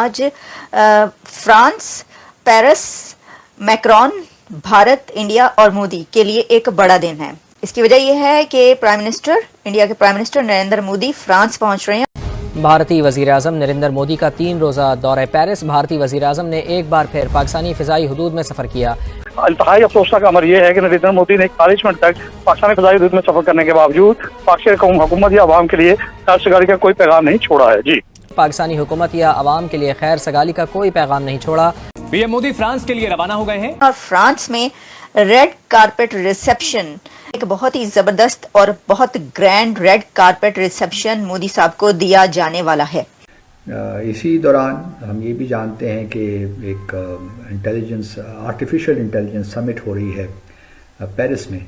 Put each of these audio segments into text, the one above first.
आज France, Paris, Macron, Bharat, India और मोदी के लिए एक बड़ा दिन है। इसकी वजह यह है कि इंडिया के prime minister Narendra Modi France पहुंच रहे हैं। भारतीय वज़ीर-ए-आज़म नरेंद्र मोदी का 3 रोज़ा दौरा पेरिस। भारतीय वज़ीर-ए-आज़म ने एक बार फिर पाकिस्तानी फ़िज़ाई हदूद में सफ़र किया। इंतहाई अफसोसनाक अमर यह है कि नरेंद्र मोदी ने 41 मिनट तक पाकिस्तानी फ़िज़ाई हदूद में सफर करने के बावजूद पाकिस्तानी हुकूमत या अवाम के लिए खैर सगाली का कोई पैगाम नहीं छोड़ा है। जी, पाकिस्तानी हुकूमत या अवाम के लिए खैर सगाली का कोई पैगाम नहीं छोड़ा। पीएम मोदी फ्रांस के लिए रवाना हो गए हैं और फ्रांस में रेड कारपेट रिसेप्शन, एक बहुत ही जबरदस्त और बहुत grand red carpet reception Modi साहब को दिया जाने वाला है। इसी दौरान हम ये भी जानते हैं कि एक आर्टिफिशियल इंटेलिजेंस समिट हो रही है पेरिस में,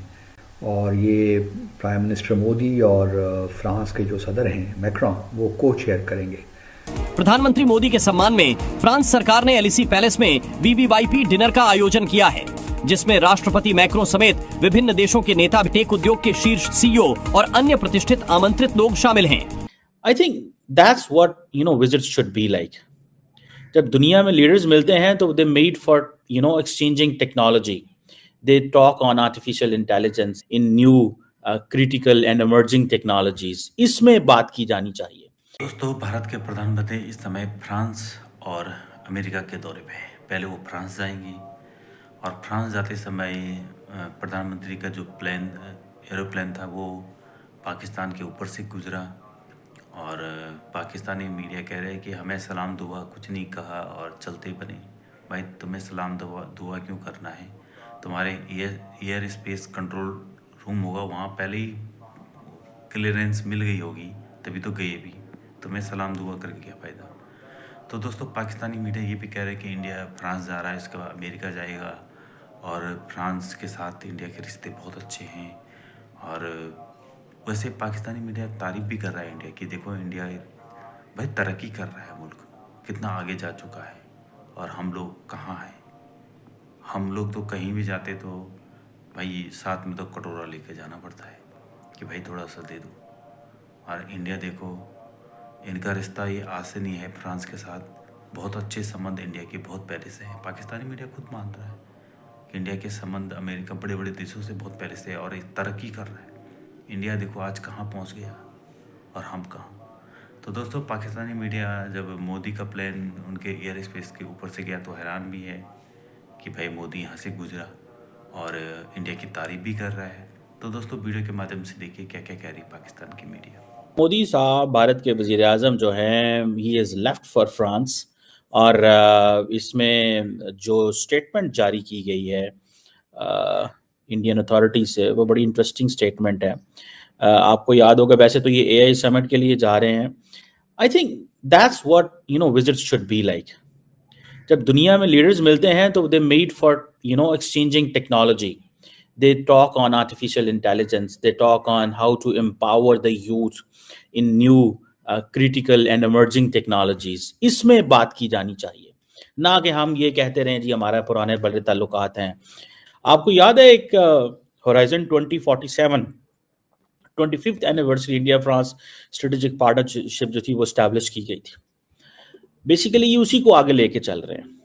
और ये प्राइम मिनिस्टर मोदी और फ्रांस के जो सदर हैं मैक्रोन, वो को चेयर करेंगे। प्रधानमंत्री मोदी के सम्मान में फ्रांस सरकार ने एलिसी पैलेस में वीवीआईपी डिनर का आयोजन किया है, जिसमें राष्ट्रपति मैक्रोन समेत विभिन्न देशों के नेता, टेक उद्योग के शीर्ष सीईओ और अन्य प्रतिष्ठित आमंत्रित लोग शामिल हैं। I think that's what visits should be like. जब दुनिया में लीडर्स मिलते हैं तो they meet for exchanging technology, they talk on artificial intelligence in new critical and emerging technologies. इसमें बात की जानी चाहिए। दोस्तों, भारत के प्रधानमंत्री इस समय फ्रांस और अमेरिका के दौरे पे हैं। पहले वो फ्रांस जाएंगी और फ्रांस जाते समय प्रधानमंत्री का जो एरोप्लेन था वो पाकिस्तान के ऊपर से गुजरा, और पाकिस्तानी मीडिया कह रहे हैं कि हमें सलाम दुआ कुछ नहीं कहा और चलते बने। भाई, तुम्हें सलाम दुआ क्यों करना है? तुम्हारे एयर स्पेस कंट्रोल रूम होगा, वहाँ पहले ही क्लियरेंस मिल गई होगी, तभी तो गए भी। तुम्हें सलाम दुआ करके क्या फ़ायदा? तो दोस्तों, पाकिस्तानी मीडिया ये भी कह रहे हैं कि इंडिया फ्रांस जा रहा है, इसके बाद अमेरिका जाएगा, और फ्रांस के साथ इंडिया के रिश्ते बहुत अच्छे हैं। और वैसे पाकिस्तानी मीडिया तारीफ़ भी कर रहा है इंडिया की। देखो, इंडिया भाई तरक्की कर रहा है, मुल्क कितना आगे जा चुका है, और हम लोग कहाँ हैं? हम लोग तो कहीं भी जाते तो भाई साथ में तो कटोरा लेके जाना पड़ता है कि भाई थोड़ा सा दे दो। और इंडिया देखो, इनका रिश्ता ये आज से नहीं है फ्रांस के साथ। बहुत अच्छे संबंध इंडिया के बहुत पहले से हैं। पाकिस्तानी मीडिया खुद मान रहा है कि इंडिया के संबंध अमेरिका बड़े बड़े देशों से बहुत पहले से है, और एक तरक्की कर रहा है। इंडिया देखो आज कहाँ पहुँच गया और हम कहाँ। तो दोस्तों, पाकिस्तानी मीडिया जब मोदी का प्लेन उनके एयर स्पेस के ऊपर से गया तो हैरान भी है कि भाई मोदी यहाँ से गुजरा, और इंडिया की तारीफ भी कर रहा है। तो दोस्तों, वीडियो के माध्यम से देखिए क्या क्या कह रही पाकिस्तान की मीडिया। मोदी साहब भारत के वज़ीर आज़म जो हैं, he is left for France, और इसमें जो स्टेटमेंट जारी की गई है इंडियन अथॉरिटी से, वो बड़ी इंटरेस्टिंग स्टेटमेंट है। आपको याद होगा, वैसे तो ये एआई समिट के लिए जा रहे हैं। I think that's what visits should be like. जब दुनिया में लीडर्स मिलते हैं तो they meet for exchanging technology, they talk on artificial intelligence, they talk on how to empower the youth in new critical and emerging technologies। इसमें बात की जानी चाहिए, ना कि हम ये कहते रहें जी हमारा पुराने बड़े ताल्लुकात हैं। आपको याद है एक horizon 2047 25th anniversary India France strategic partnership जो थी वो स्टैब्लिश की गई थी। बेसिकली ये उसी को आगे लेके चल रहे हैं।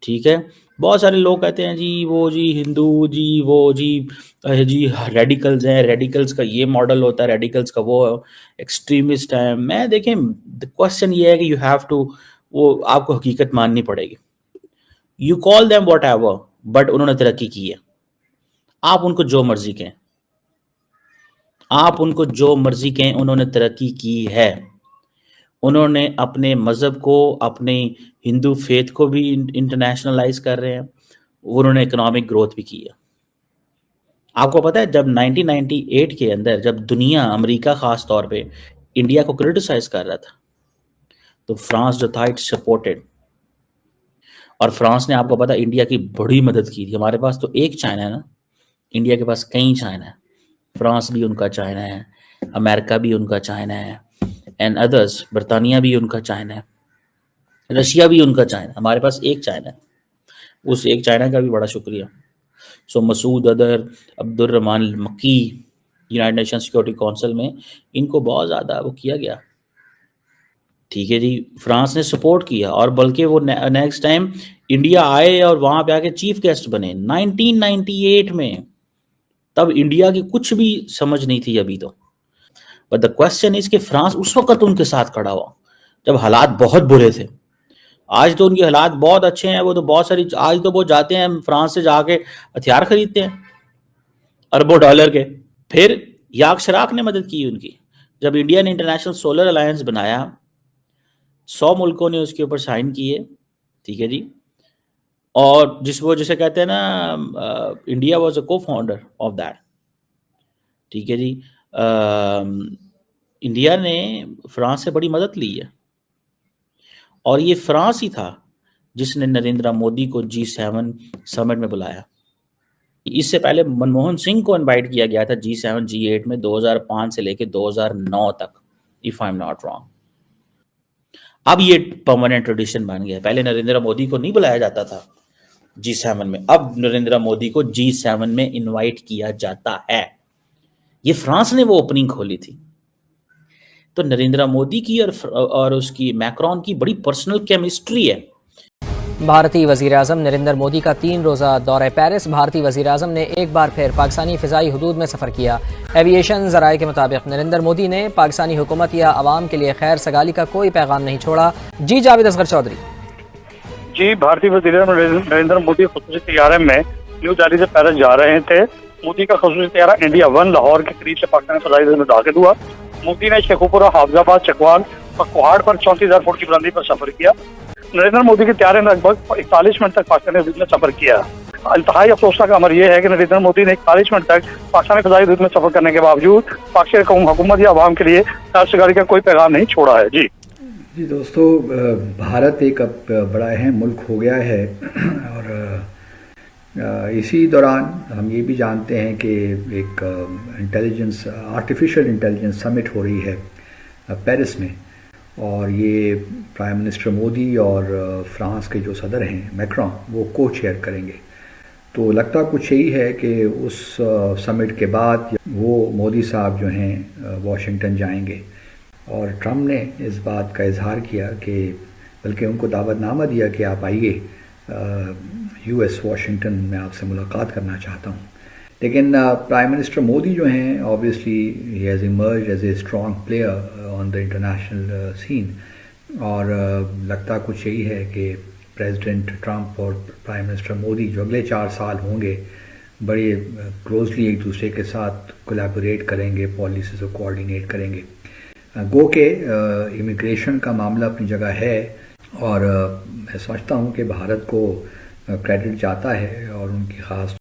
ठीक है, बहुत सारे लोग कहते हैं जी वो जी हिंदू जी, वो जी रेडिकल्स हैं, रेडिकल्स का ये मॉडल होता है, रेडिकल्स का वो एक्सट्रीमिस्ट है। मैं देखें, क्वेश्चन ये है कि यू हैव टू, वो आपको हकीकत माननी पड़ेगी। You call them what ever, but उन्होंने तरक्की की है। आप उनको जो मर्जी कहें, आप उनको जो मर्जी कहें, उन्होंने तरक्की की है। उन्होंने अपने मज़हब को, अपने हिंदू फेथ को भी इंटरनेशनलाइज कर रहे हैं। उन्होंने इकोनॉमिक ग्रोथ भी की है। आपको पता है, जब 1998 के अंदर जब दुनिया, अमेरिका ख़ास तौर पे इंडिया को क्रिटिसाइज कर रहा था, तो फ्रांस जो था इट सपोर्टेड, और फ्रांस ने, आपको पता, इंडिया की बड़ी मदद की थी। हमारे पास तो एक चाइना है ना, इंडिया के पास कई चाइना है। फ्रांस भी उनका चाइना है, अमेरिका भी उनका चाइना है, एंड अदर्स, बरतानिया भी उनका चाइना है, रशिया भी उनका चाइना। हमारे पास एक चाइना है, उस एक चाइना का भी बड़ा शुक्रिया। सो मसूद अदर, अब्दुर्रहमान मक्की, यूनाइटेड नेशन सिक्योरिटी काउंसिल में इनको बहुत ज़्यादा वो किया गया। ठीक है जी, फ्रांस ने सपोर्ट किया और बल्कि वो नेक्स्ट टाइम इंडिया आए और वहां पे आके चीफ गेस्ट बने 1998 में। तब इंडिया की कुछ भी समझ नहीं थी अभी तो। बट द क्वेश्चन इज कि फ्रांस उस वक्त उनके साथ खड़ा हुआ जब हालात बहुत बुरे थे। आज तो उनके हालात बहुत अच्छे हैं, वो तो बहुत सारी, आज तो वो जाते हैं फ्रांस से जाके हथियार खरीदते हैं अरबों डॉलर के। फिर याक शराक ने मदद की उनकी, जब इंडिया ने इंटरनेशनल सोलर अलायंस बनाया 100 मुल्कों ने उसके ऊपर साइन किए, ठीक है जी। और जिसे कहते हैं ना, इंडिया वाज अ को फाउंडर ऑफ दैट, ठीक है जी। इंडिया ने फ्रांस से बड़ी मदद ली है और ये फ्रांस ही था जिसने नरेंद्र मोदी को G7 समिट में बुलाया। इससे पहले मनमोहन सिंह को इनवाइट किया गया था G7 G8 में 2005 से लेकर 2009 तक, if I am not wrong. अब ये परमानेंट ट्रेडिशन बन गया। पहले नरेंद्र मोदी को नहीं बुलाया जाता था G7 में, अब नरेंद्र मोदी को G7 में इनवाइट किया जाता है। ये फ्रांस ने वो ओपनिंग खोली थी। तो नरेंद्र मोदी की और उसकी मैक्रॉन की बड़ी पर्सनल केमिस्ट्री है। भारतीय वज़ीर-ए-आज़म नरेंद्र मोदी का 3 रोज़ा दौरे पेरिस। भारतीय वज़ीर-ए-आज़म ने एक बार फिर पाकिस्तानी फ़िज़ाई हदूद में सफ़र किया। एविएशन ज़राए के मुताबिक नरेंद्र मोदी ने पाकिस्तानी हुकूमत या आवाम के लिए खैर सगाली का कोई पैगाम नहीं छोड़ा। जी जावेद असगर चौधरी। जी, भारतीय वज़ीर नरेंद्र मोदी खुसूसी तैयारे में न्यू दिल्ली से पेरिस जा रहे थे। मोदी का खुसूसी तैयारा इंडिया 1 लाहौर के करीब से पाकिस्तानी फ़ज़ाई हदूद में दाखिल हुआ। मोदी ने शेखुपुरा, हाफजाबाद, चकवाल और कुहाड़ पर 34,000 फुट की बुलंदी पर सफर किया। नरेंद्र मोदी के तैयारे में लगभग 41 मिनट तक पाकिस्तानी हदूद में सफर किया। इंतहाई अफसोसनाक अमर यह है कि नरेंद्र मोदी ने 41 मिनट तक पाकिस्तानी फ़ज़ाई हदूद में सफर करने के बावजूद पाकिस्तानी हुकूमत या आवाम के लिए खैर सगाली का कोई पैगाम नहीं छोड़ा है। जी दोस्तों, भारत एक अब बड़ा अहम मुल्क हो गया है और इसी दौरान हम ये भी जानते हैं कि एक आर्टिफिशियल इंटेलिजेंस समिट हो रही है पेरिस में, और ये प्राइम मिनिस्टर मोदी और फ्रांस के जो सदर हैं मैक्रॉन, वो को चेयर करेंगे। तो लगता कुछ यही है कि उस समिट के बाद वो मोदी साहब जो हैं वाशिंगटन जाएंगे, और ट्रम्प ने इस बात का इजहार किया कि बल्कि उनको दावतनामा दिया कि आप आइए US वाशिंगटन में आपसे मुलाकात करना चाहता हूँ। लेकिन प्राइम मिनिस्टर मोदी जो हैं, ऑब्वियसली ही has emerged as a strong player on the international scene, और लगता कुछ यही है कि प्रेसिडेंट ट्रंप और प्राइम मिनिस्टर मोदी जो अगले 4 साल होंगे, बड़े क्लोजली एक दूसरे के साथ कोलैबोरेट करेंगे, पॉलिसीज़ को कोऑर्डिनेट करेंगे। गो के इमिग्रेशन का मामला अपनी जगह है, और मैं समझता हूँ कि भारत को क्रेडिट जाता है और उनकी ख़ास